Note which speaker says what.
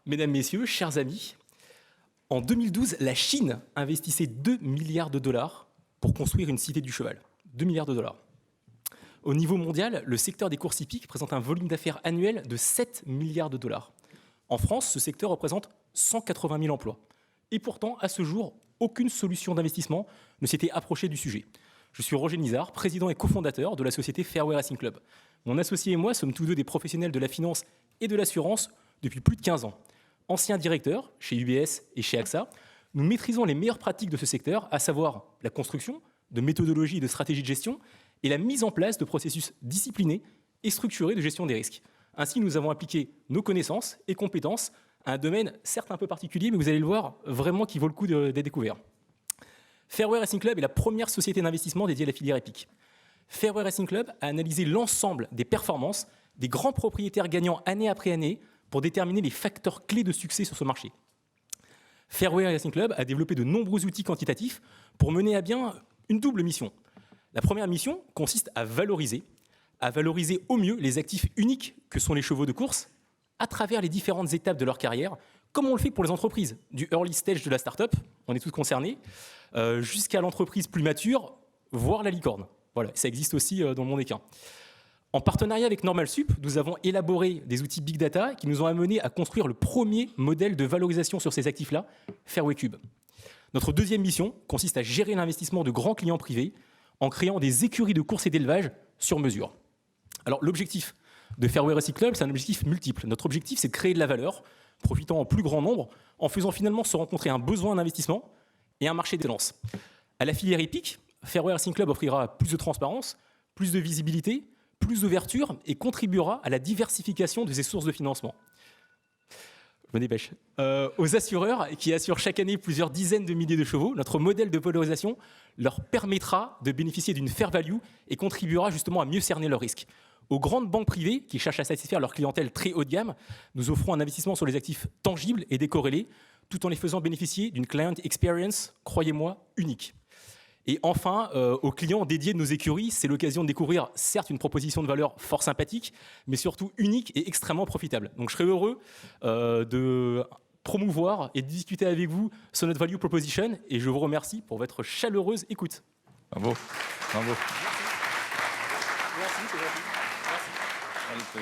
Speaker 1: Mesdames, Messieurs, chers amis, en 2012, la Chine investissait 2 milliards de dollars pour construire une cité du cheval. 2 milliards de dollars. Au niveau mondial, le secteur des courses hippiques présente un volume d'affaires annuel de 7 milliards de dollars. En France, ce secteur représente 180 000 emplois. Et pourtant, à ce jour, aucune solution d'investissement ne s'était approchée du sujet. Je suis Roger Nizar, président et cofondateur de la société Fairway Racing Club. Mon associé et moi sommes tous deux des professionnels de la finance et de l'assurance depuis plus de 15 ans. Anciens directeurs chez UBS et chez AXA, nous maîtrisons les meilleures pratiques de ce secteur, à savoir la construction de méthodologies et de stratégies de gestion et la mise en place de processus disciplinés et structurés de gestion des risques. Ainsi, nous avons appliqué nos connaissances et compétences à un domaine certes un peu particulier, mais vous allez le voir, vraiment qui vaut le coup d'être découvert. Fairway Racing Club est la première société d'investissement dédiée à la filière épique. Fairway Racing Club a analysé l'ensemble des performances des grands propriétaires gagnants année après année pour déterminer les facteurs clés de succès sur ce marché. Fairway Racing Club a développé de nombreux outils quantitatifs pour mener à bien une double mission. La première mission consiste à valoriser au mieux les actifs uniques que sont les chevaux de course à travers les différentes étapes de leur carrière, comme on le fait pour les entreprises, du early stage de la start-up, on est tous concernés, jusqu'à l'entreprise plus mature, voire la licorne. Voilà, ça existe aussi dans le monde équin. En partenariat avec Normal Sup, nous avons élaboré des outils Big Data qui nous ont amenés à construire le premier modèle de valorisation sur ces actifs-là, Fairway Cube. Notre deuxième mission consiste à gérer l'investissement de grands clients privés en créant des écuries de course et d'élevage sur mesure. Alors l'objectif de Fairway Racing Club, c'est un objectif multiple. Notre objectif, c'est de créer de la valeur, profitant en plus grand nombre, en faisant finalement se rencontrer un besoin d'investissement et un marché d'excellence. À la filière hippique, Fairway Racing Club offrira plus de transparence, plus de visibilité, plus d'ouverture et contribuera à la diversification de ses sources de financement. Je me dépêche. Aux assureurs qui assurent chaque année plusieurs dizaines de milliers de chevaux, notre modèle de valorisation leur permettra de bénéficier d'une fair value et contribuera justement à mieux cerner leurs risques. Aux grandes banques privées qui cherchent à satisfaire leur clientèle très haut de gamme, nous offrons un investissement sur les actifs tangibles et décorrélés, tout en les faisant bénéficier d'une client experience, croyez-moi, unique. Et enfin, aux clients dédiés de nos écuries, c'est l'occasion de découvrir certes une proposition de valeur fort sympathique, mais surtout unique et extrêmement profitable. Donc je serai heureux de promouvoir et de discuter avec vous sur notre value proposition et je vous remercie pour votre chaleureuse écoute.
Speaker 2: Bravo. Bravo.
Speaker 1: Merci. Merci.